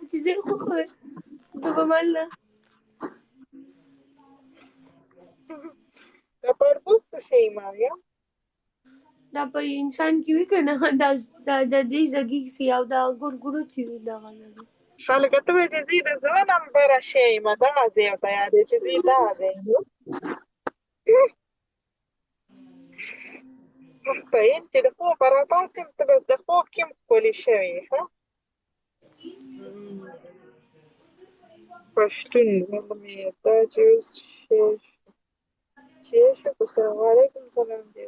چې دې خوښوي ته به منله. د پربوس څه شی مریم؟ دا په انسان کې وي که نه د دې زګي سي او دا ګورګورو چې وي دغه زګي. خلک ته وایي چې زه د زړه نمبره شی یم دغه ځای ورته یادوي چې زه دا دی مطمئن چې د خوب راپاڅېم ته بس د خوب کې هم ښکلې شوې ښه پښتون مې دا چې اوس شیش السلام علیکم سلام دی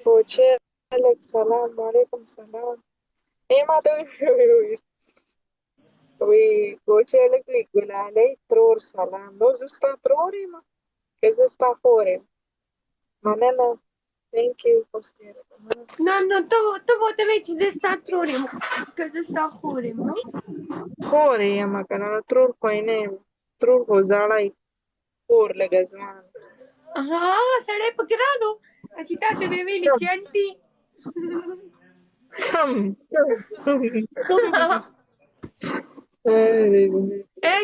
کوچه الک سلام علیکم سلام ما ته وی کوچه الک وی ګلالۍ ترور سلام نو زه ستا ترور یم که زه ستا خور یم مننه thank you نه ته ورته وایې چې زه ستا ترور یم که زه ستا خور یم. خور یې یم که نه ترور خو یې نه یم ترور خو زړی خور لږه ځوان هغه سړی پکې رالو چې تا ته مې ویلي چې انټي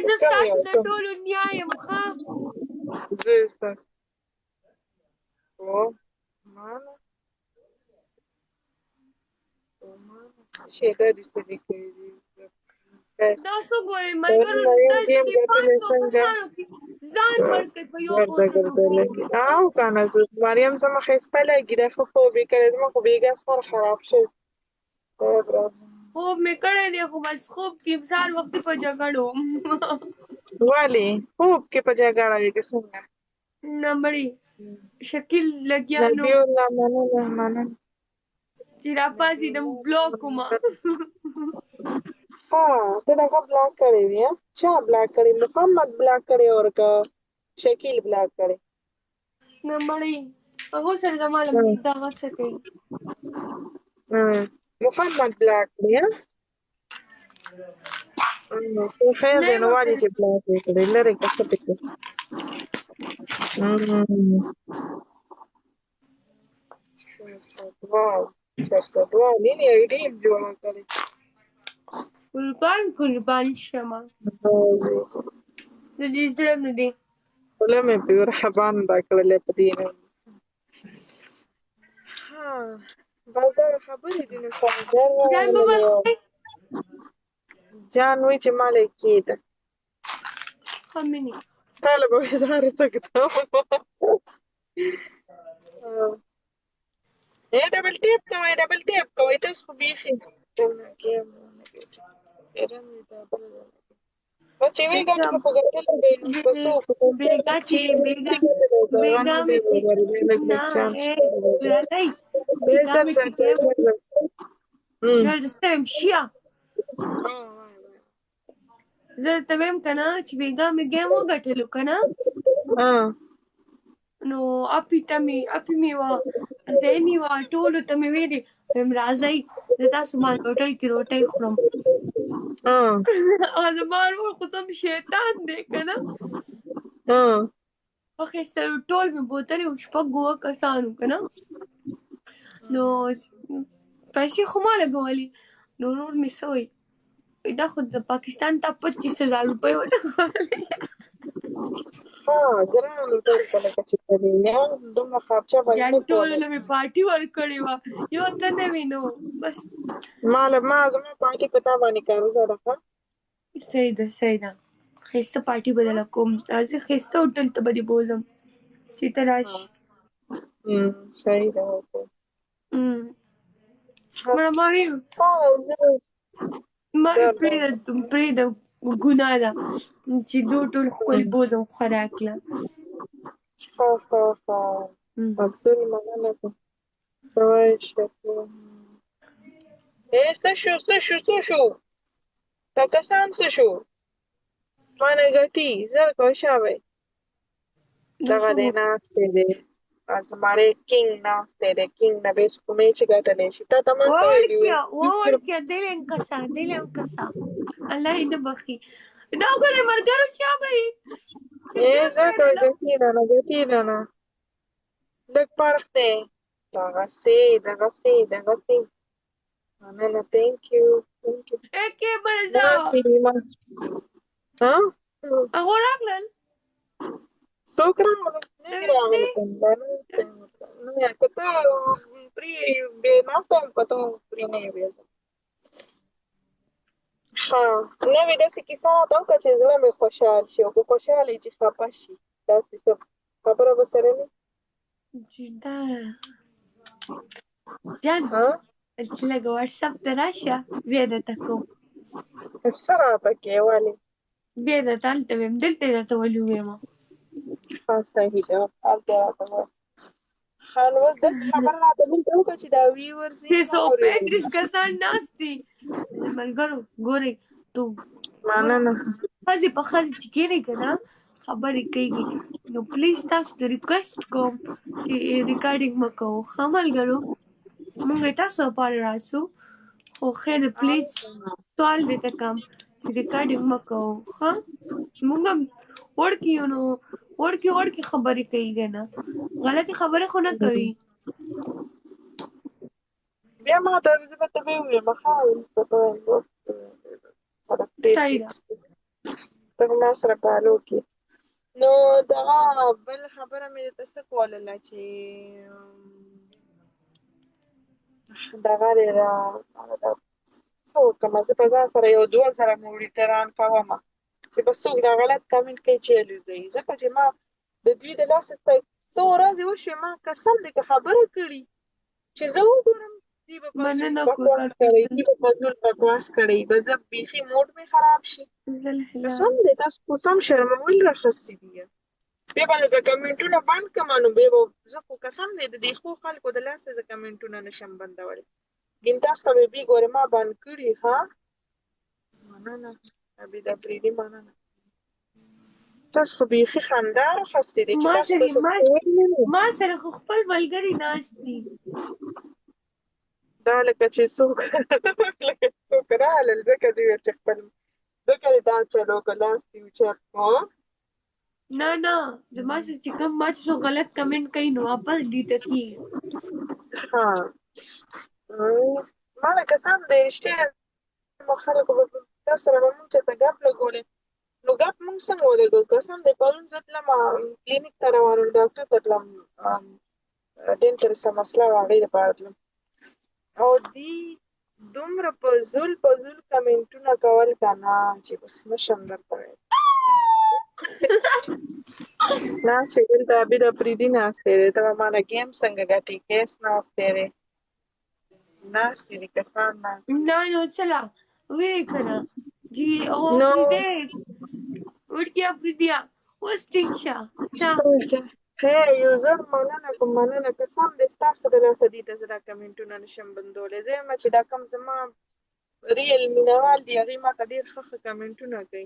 زه ستاسو د ټولو نیا یم ښه زه یې ستاسو مانا شي دا دې څه دي کړي دي دا څه ګورې ملګرو دلته دې 500 کسانو کې ځان ورکړئ په یو بوتل اوبو. او که نه زه مریم زما ښایسته لګي دا ښه خوب یې کړی زما خو بېګا سر خراب شوی خوب مې کړی دی خو بس خوب کې سهار وختي په جګړو ولې خوب کې په جګړه وي که څنګه نه مړې شکیل لګیا نو نبي الله مننه چې راپاڅېدم بلاک ومه ها ته دغه بلاک کړی وي چا بلاک کړی محمد بلاک کړی او که شکیل بلاک کړی نه مړې هغو سره زما دغه څه کوي محمد بلاک کړی خیر دی نو ولې چې بلاک یې کړی لرې که ښه پکې چرسدوه نینې ایډي یم جوړه کړې قربان شمه د دې زړه نه دی خوله مې پرې وربنده کړلې په دې نه بس دغه خبرې دي نو سمندر جان وایي چې ما له کېده ښه مینې تاله به وایي زه هر څه ږدم ډبل ټیپ کوئ تاسو خو بیخي بس چې وی ګټه په ګټلو به نو په څه وکړو بیګا چې بیګا مې چې شیا زه ته ویم که نه چې بیګا مې ګیم وګټلو که نه نو اپي مې وه زیني وه ټولو ته مې ویلې ویم راځئ زه تاسو باندې هوټل کې روټۍ خورم زما ورور خو سم شیطان دی که نه واخیستل ټول مې بوتلې و 6 کسانو که نه نو پیسې خو ما لګولې نو ورور مې څه وایي دا خو د پاکستان ته 25,000 روپۍ ولګولې ګرانو دلته لکه چې دومره خرچه به یعنې ټولو له مې پارټي ورکړې وه یو ته نه وي نو بس ما زما پارټي په تا باندې قرضه ده صحیح ده ښایسته پارټي به درله کوم زه ښایسته هوټل ته به دې بوځم چې ته راشي صحیح ده ما پرېږده ګناه ده چې دو ټول ښکلي بوځم خوراک له عبدل مننه څه شو تا کسان څه شو مانه ګټي زر کوه شابه دغه دی ناستې دی زماره کینګ ناستې دی کینګ نه بېس کومې چې ګټلی شي تا ته ما څه ویلي وړکیه دلم کسه الله یې نه بخي دا وګورئ ملګرو چا به یې زه کوه ګټي نه لږ فرق دی دغسې مننه thank you کې نه بلدا کریمه ها هغه راغلل څوک راغله نه دي ترڅې راغله کوم دا نه یا کته پری به ناسته کته پری نه وي ها نوې داسې کیسه راته وکړه چې زړه مې خوشحال شي او که خوشحال یې چې خفه شي داسې څه خبره به سره نه جدا جان ها چې لږ واتساپ ته راشه بیا درته کوم څه راته کې ولې بیا درته هلته ویم دلته یې درته ولي ویمه ها صحیح ده هلته راته وایه ها نو اوس داسې خبره راته دلته وکړه چې دا ویورز یې 335 کسان ناست دي د ملګرو ګورئ تو ګورئ مننه ښځې په ښځې چې کېنئ که نه خبرې کوي نو پلیز تاسو ته ریکویسټ کوم چې ریکارډینګ مه کوو ښه ملګرو موږ یې تاسو لپاره راسو خو خیر دی پلیز سوال دې ته کوم چې ریکارډینګ مه کوو ښه موږ هم وړکي یو نو وړکي خبرې کوي که نه غلطې خبرې خو نه کوي بیا ما ته زه به ته ووایم ښه زه به وایم سره ډېر صحیح ده ته ما سره فالو کړې نو دغه بل خبره مې درته څه کولله چې دغه دی څه وکړمه زه په ځان سره یو 2000 مونیټران کومه چې به څوک دا غلط کمنټ کوي چې الوزوي ځکه چې ما د دوی د لاسه څو ورځې وشوې ما قسم دی که خبره کړي چې زه وګورم دوی به فضول مننه بکواس کړی دوی به فضول بکواس کړی به زه بیخي موډ مې خراب شي قسم دی تاسو خو سم شرمول راخیستي دي بیا به د کمنټونه بند کړم نو بیا به زه خو قسم دی د دې ښو خلکو د لاسه زه کمنټونه نشم بندولی ګین تاسو ته به ګورې ما بند کړي ښه مننه عبیده پریدي مننه تاسو خو بیخي خندا راخیستې دي چې تاسو ته څه کوئ نه ما سره خو خپل ملګري ناست دي دا لکه چې څوک لکه چې څوک راغلل ځکه دوی ویل چې خپل ځکه دې دا چلو که لاس دې اوچت کړو نه زما سره چې کوم ما چې څوک غلط کمنټ کوي نو واپس ډیټه کېږي ها ما لکه سم دی رښتیا مو خلکو به تاسو سره به مونږ چېرته ګپ لګولې نو ګپ مونږ څنګه ولګو قسم دی پرون زه تلم کلینیک ته روانه وم ډاکټر ته تلم ډینټل څه مسله وه هغې دپاره تلم او دی دومره په زول کمنټونه کول که نه چې بس نشم درته ویلی ناستې دلته عبید افریدي ناستې دی ته به مانه گیم څنګه ګټې کیس ناستې دی ناستې دي کسان ناستې نو چلا وی کنه جی او نو ورکی افریدیا اوس ټینګ شه څه هی یو زر مننه کوم مننه قسم دی ستاسو د لاسه دي ته زه دا کمنټونه نشم بندولی زه یم چې دا کوم زما ریل مینوال دي هغې ما ته ډېر ښه کمنټونه کوي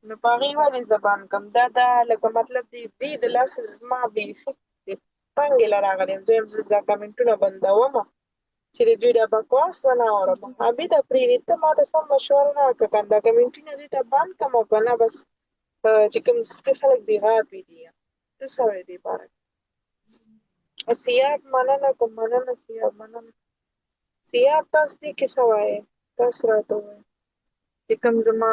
نو په هغې ولې زه بند کړم دا لکه مطلب دې د لاسه زما بیخي تنګې له راغلی یم زه یم زه دا کمنټونه بندومه چې د دوی دا بکواس ونه اورم عبیده پرېږدې ته ما ته سم مشوره راکړه که دا کمنټونه دې ته بند کړم او که نه بس چې کوم سپي خلک دي غاپې دي ته څه وایې دې باره سیاب مننه کوم مننه سیاب مننه سیاب تاسو دې کې څه وایې تاسو راته ووایئ چې کوم زما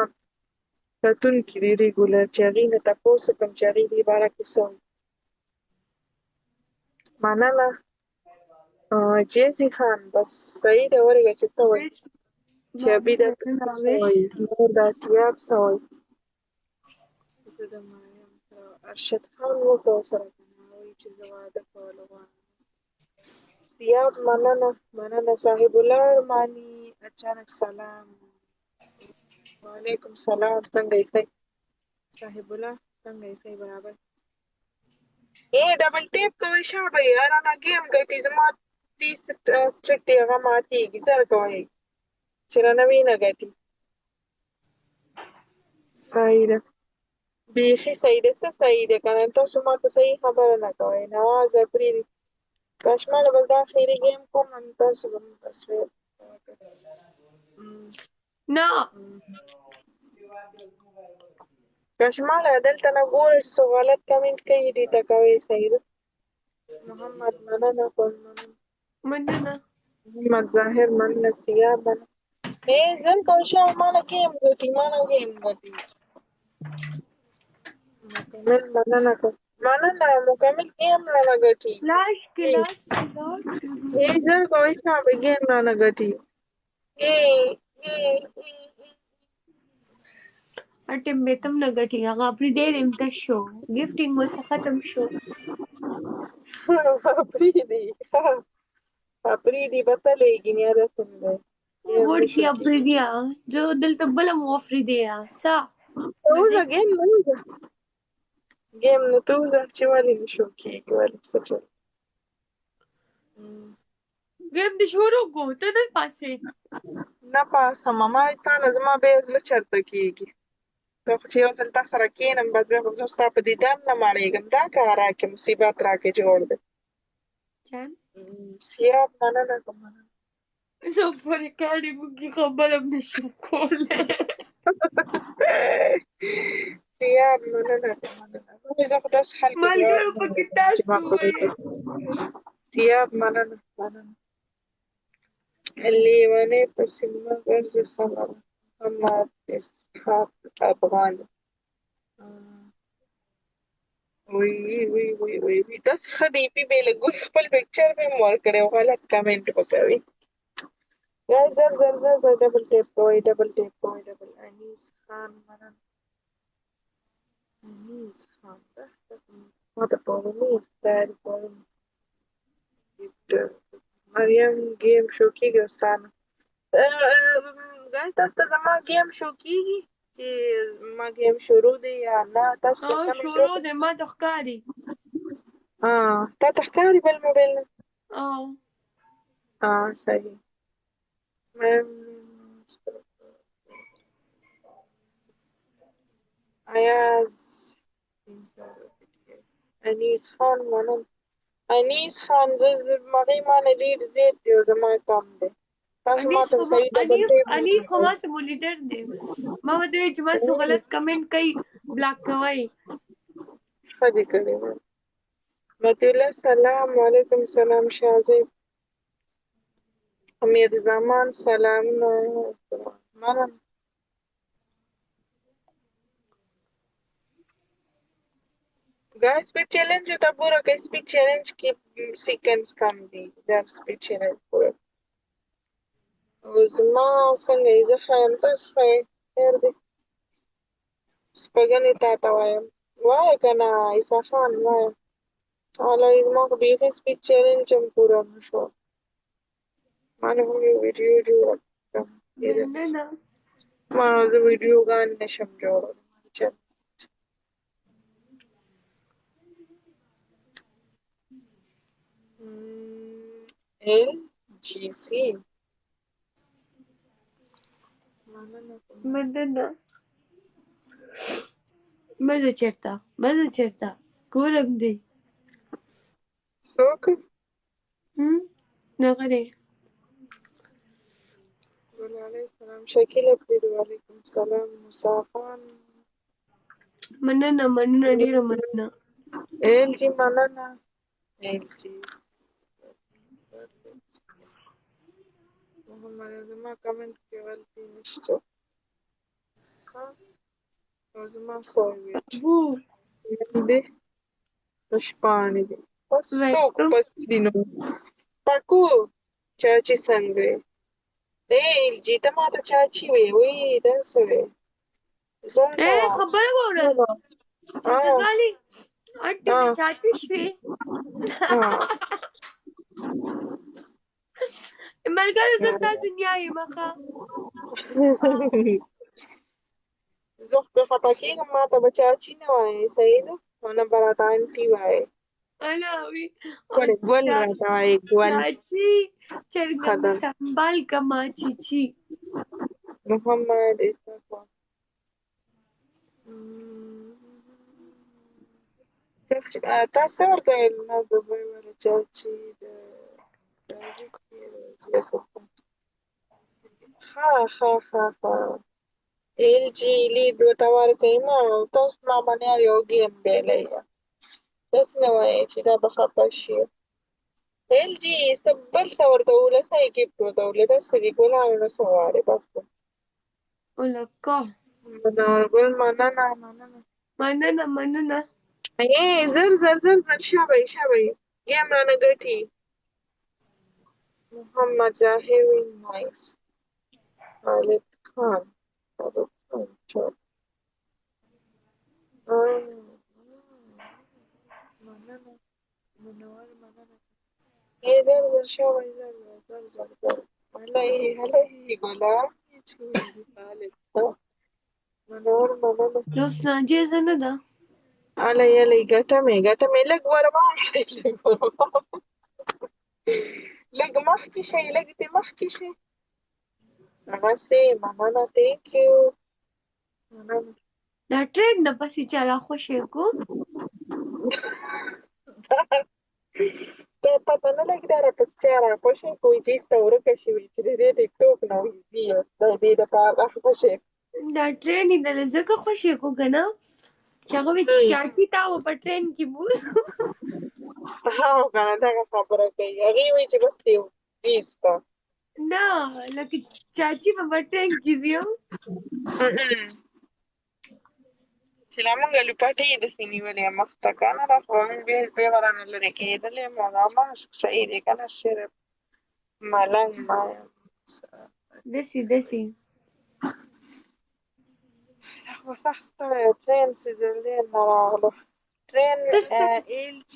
کتونکي دي ریګولر چې هغې نه تپوس وکړم چې هغې دې باره کې څه وایي مننه جیزي خان بس صحیح ده ورګه چې څه وایي چې عبیده څه وایي نور دا سیاب څه وایي زه د مریم سره ارشد خان وکړه ورسره که نه وایي چې زه واده کول غواړم سیاب مننه صاحب الله ارماني اچانک سلام وعلیکم سلام څنګه یې ښه صاحب الله څنګه یې ښه برابر ډبل ټیپ کوئ شابه رانه ګیم ګټي زما دې سټریک دی هغه ماتېږي زر کوئ چې رانه وینه ګټي صحیح ده بیخي صحیح ده څه صحیح ده که نه تاسو ما ته صحیح خبره نه کوئ نوازه پرېږدي کشماله بس دا اخري ګیم کوم نو تاسو به مې بس ویل نه کشماله دلته نه ګوره چې څوک غلط کمنټ کوي دې ته کوئ صحیح ده محمد مننه مننه محمد ظاهر مننه ثيابنا. ايه زين كوشا mana game goti mana game goti. مكمل manana ko. Manana مكمل game lana goti. لا ايه اشكال ايه زين كوشا game lana goti. ايه ايه अटेम बेतम न गठी आगा अपनी देर इम्ता show gifting वो ختم شو افريدي افريدي بطلي هذا سنده. game और की نشوكي. अफ्रीदिया जो दिल तब्बला मो अफ्रीदिया सा نوزة मजे game نوزة game نتوزة شوالي نشوكي ولا سجل. गेम दे शुरू को तो न पासे نپاسه ماما تا نه زما به زړه چرته کیږي. که خو چې یو ځل تا سره کښېنم بس بیا خو زه ستا په دیدن نه مړېږم. دا کار راکړې مصیبت راکړې جوړ دی. चैन سیاب مننه که مننه. जो पर काड़ी मुकी खबर अब नशो खोले سیاب مننه که مننه. وایي زه خو داسې خلکو جواب مالګرو نه پکې ورکوم چې ما تاسو په وې سیاب مننه مننه. لیونۍ پسې مه ګرځه سمه ده. محمد اسحاق افغاني. وی وی وی وی وی داسې ښه ډي پي بې له ګوري خپل پکچر مې هم ورکړی او غلط کمنټ به کوي. یا زر زر زر زر ډبل ټیپ کوئ ډبل ټیپ کوئ ډبل. انیس خان مننه. انیس خان ما ته په امید تیاري کوم. مریم ګیم شو کېږي استانه. ګایز تاسو ته زما ګیم شو کېږي چې ما ګیم شروع دی یا نه تاسو ته او کمنټ شروع وکړئ. دې ما تخکاری تا ته ښکاري بل موبایل نه. او صحیح. میم ایاز انیس خان منم. انیس خان زه مغې مانه ډېر زیات دی او زما کم دی. تاسو ماته صحیح ډبل ټیپ انیس خو ما سے مونیټر دی ما وته چې ما سو غلط کمنٹ کوي بلاک کوي ښه دې کړې ده. مطیع الله سلام وعلیکم سلام. شاه امیر زمان سلامونه منم. गाइस स्पीड चैलेंज होता पूरा का स्पीड चैलेंज की सीक्वेंस कम दी जब स्पीड चैलेंज पूरा وزما څنګه یې زه ښه یم تاسو ښه یې خیر دی. سپږنې تا ته وایم وایه که نه عیسی خان وایه. والله زما خو بیخي سپیډ چیلنج هم پوره نه شو. ما نه هم یو ویډیو جوړه کړم. نه نه ما زه ویډیوګانې نشم جوړولی. LGC مننه مزه چرته کورم دی څوک؟ نغری ګل علیه السلام. شکیل افریدي وعلیکم السلام. موسی خان مننه ډیره مننه LG مننه. LG محمد زما کمنټ کې غلطي نشته. او زما سویټ بو دی شپاڼې دي بس څوک ویلکم پک دي نو پکو چاچي څنګه یې؟ LG ته ماته چاچي وې وی داسې وې زه نه اے وم. خبره وره چاچاګالي انټي مې چاچی شوې ملګرو زه ستا دنیا یم ښه زه خو خفه کېږم ماته به چاچي نه وایې صحیح ده او نه به راته انټي وایې. अलावी ګل راته وایې ګل. चाची चरगम خدای संभाल कमा चीची محمد اسحاق تاسو ورکوئ نه د بل ولا چاچي د ها LG لید ورته ورکوئ ما تاسو ما باندې یو ګیم بیلی داسې نه وایئ چې دا به خفه شي. LG بل څه ورته ولسای gift ورته ولې داسې دي ګلانو نه څه غواړې بس ده. ولکه منورګل مننه مننه. مننه مننه. زر زر زر زر شابه شابه ګیم رانه ګټي. محمد ظاهر نایس. خالد خان خالد خان چوپ. مننه منور مننه. زر زر شابه زر زر زر زر زر. هلای هلای ګلان چوری خالد خان منور مننه. اوس ناجیزه نه ده. هلای هلای ګټه مې لږ ورماړئ لږ ورماړئ. لږ مخکې شئ لږ دې مخکې شئ. هغسې مننه thank you مننه. دا ټرین د پسې چا راخوشی کو. دا پته نه لګي دا راپسې چا راخوشی کو چې ایسته ورکه شوې چې د دې ټیکټوک نه وځي د دې دپاره راخوشی. دا ټرین یې دله ځکه خوشی کو که نه چې هغه وایي چې چاچي تا به په ټرین کې بوځو. ها که نه دغه خبره کوي هغې وایي چې بس دې وځي ایسته. نه لکه چاچي به په ټرین کې ځي. چې لا مونږ لوپټې یې داسې نیولې مخ ته که نه دا خو به مونږ بیا به رانه لرې کېدلې هغه ماسک صحیح دی که نه صرف ملنګ ما یم. داسې دا خو سخت ستړی یم. ټرین سویزرلینډ نه راغلو. ټرین LG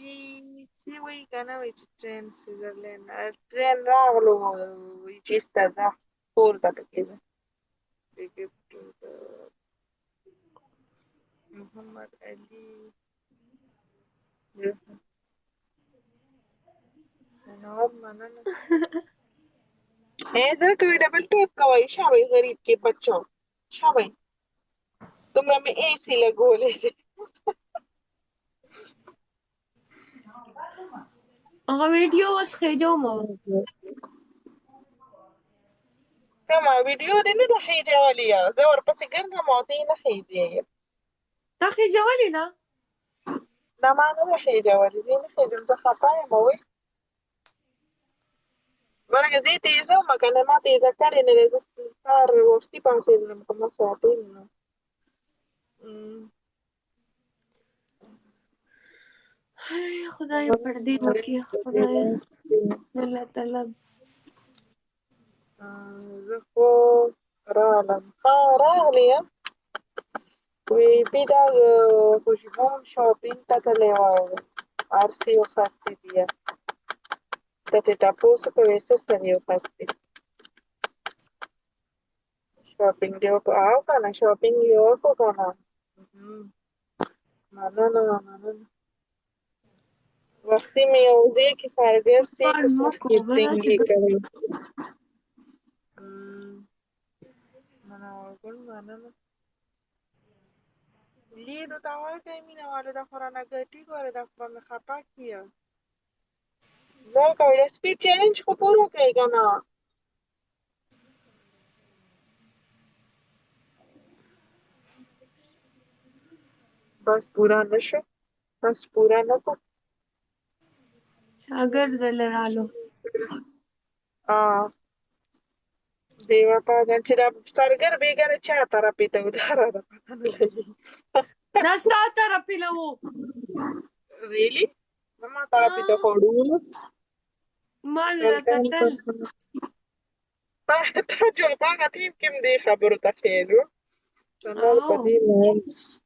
څه وایي که نه وایي چې ټرین سویزرلینډ ټرین راغلو وایي چې ایسته ځه پورته پکې ځه. محمد علي منور مننه. ज़रा कभी डबल टैप कवाई शाबाई गरीब के बच्चों शाबाई तुम हमें ऐसी लगोले هغه ویډیو اوس خېجوم. کما ویډیو دې نه ده خېجولې یا زه ورپسې ګرځم او ته یې نه خېجې. تا خېجولې ده؟ نه ما نه ده خېجولې زه یې نه خېجم زه خفه یم وایي. ورګه زه یې تېزه ومه که نه ما تېزه کړې نه دی زه سهار وختي پاڅېدلم که ما ساعتۍ نه. خدای پردې وکړي خدای الله تعالی. زه خو رالم ښه راغلې یم. وی بیدا خوشبون شاپینګ ته تللی وه هر څه یې وخوستې دي ته ترې تپوس کوې څه څه دې وخوستې شاپینګ دې وکړو او که نه شاپینګ یې وکړو که نه. مننه مننه. وختي مې یو ځای کې سارګر صاحب په سر ګفټینګ یې کړی. منورګل مننه. لیدو ته ورکړئ مینه والو دا خو رانه ګټي ګوره دا خو به مې خفه کړي. زر کوئ دا سپیډ چیلنج خو پوره کړئ که نه. بس پوره نه شو بس پوره نه کړو. شاګرد لرالو بیوه پاگل چې دا سرګر بېګره چا طرفې ته و دا راته پته نه لګي. دا ستا طرفې له و ریلي زما طرفې ته خو ډول ما لره کتل. تا ټول په هغه ټیم کې هم دې خبرو ته خېل و په دې مهم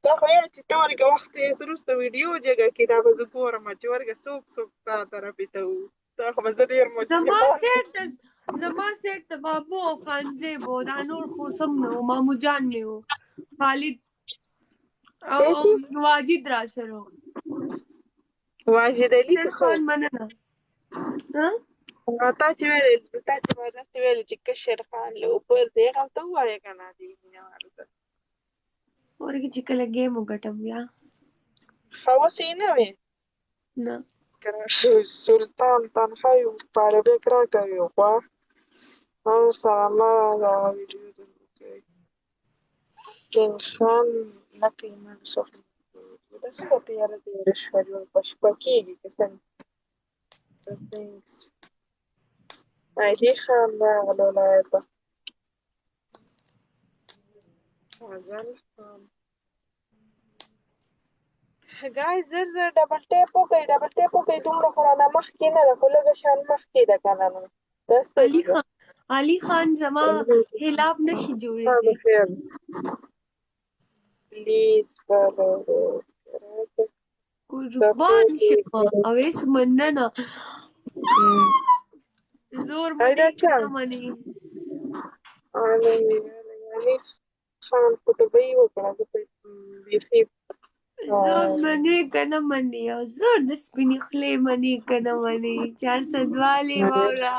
دا خو یې چې ته ورکه وخت یې وروسته ویډیو جګه کړي دا به زه ګورم چې ورکه څوک ستا طرفې ته و دا خو به زه ډېر زما سیټ د بابو او خانزیب و دا نور خو سم نه و مامو جان مې و خالد او واجد را سره و. واجد علي په څو مننه. تا چې ما داسې ویلې چې کشر خان له اوبه دی هغه ته ووایه که نه دې مینه والو ته ورکې چې کله ګیم وګټم بیا ښه اوس یې نه وې نه سلطان تنخوا یو پاربک راکوي غوا هم سره مه دا ویډیو درلود کوي کنګ خان نه کوي من صفر دا څنګه تیاره تیاره شوه په شپه کېږي که څنګه the things. مهدي خان راغلو لعبة غزل خان. guys زر زر ډبل ټیپ وکړئ دومره خو رانه مخکې نه ده خو لږه شان مخکې ده که نه نو داسې علي خان زما خلاف نشي جوړېدی بخیر پلیز فالو قربان شم اویس مننه زور منی کنه منی انیس خان خو دبۍ وکړه زه په بیخي زور منی کنه منی او زور د سپینې خولې منی کنه منی 400 والې واوره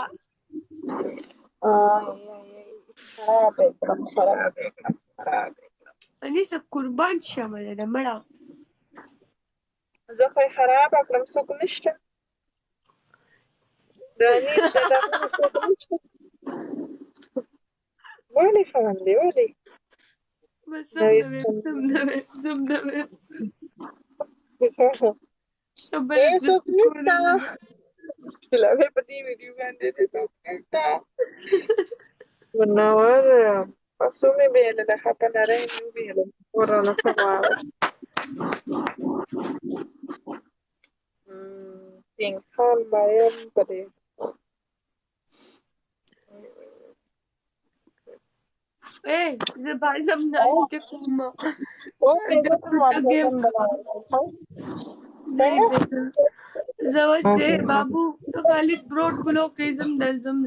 خراب یې کړم انیسه قربان شمه ده مړه زه خو یې خرابه کړم څوک نشته د انیس د دغه څوک نشته ولې خاندې ولې بس زم د وې څوک نشته چې لا په دې ویډیو باندې څوک نشته منور پسو مې بیله ده ښه په نری مې وبیله نور رانه څه غواړې پینګ خان بایم په دې زه بازم ناشته کوم زه اوس بابو خالد بروډ ګلو کې زم درځم